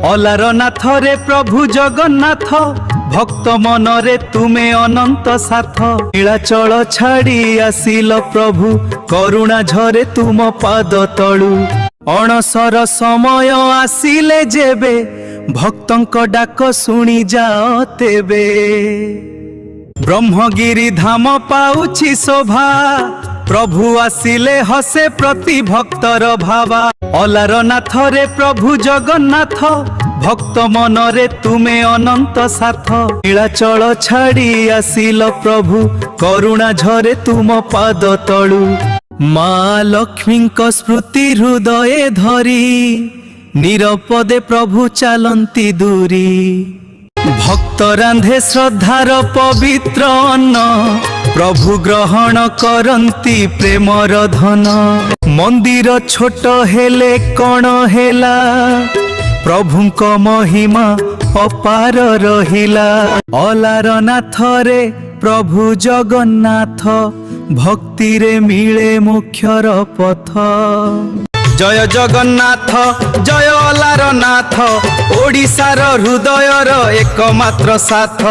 अलारनाथ रे प्रभु जगन्नाथ भक्त मनरे तुमे अनंत साथ। नीलाचल छाड़ी आसिल प्रभु करुणा झरे तुम पाद तलु। अणसर समय आसिले जेबे भक्तंक डाक शुणी जाओ तेबे। ब्रह्मगिरी धाम पाउछि शोभा प्रभु आसिले हसे प्रति भक्तर भावा। अलारनाथ रे प्रभु जगन्नाथ भक्त मनरे तुमे अनंत साथ। नीलाचल छाड़ी आसिल प्रभु करुणा झरे तुम पाद तलु। माँ लक्ष्मी स्मृति हृदय धरी निरपदे प्रभु चालंती दूरी। भक्त रांधे श्रद्धार पवित्र अन्न प्रभु ग्रहण करंती प्रेमर धन। मंदिर छोट हेले कण हेला प्रभुंक महिमा अपार रहिला। अलारनाथ रे प्रभु जगन्नाथ भक्ति रे मिले मोक्षर पथ। जय जगन्नाथ जय अलारनाथ ओडिशार हृदयर एकमात्र साथ।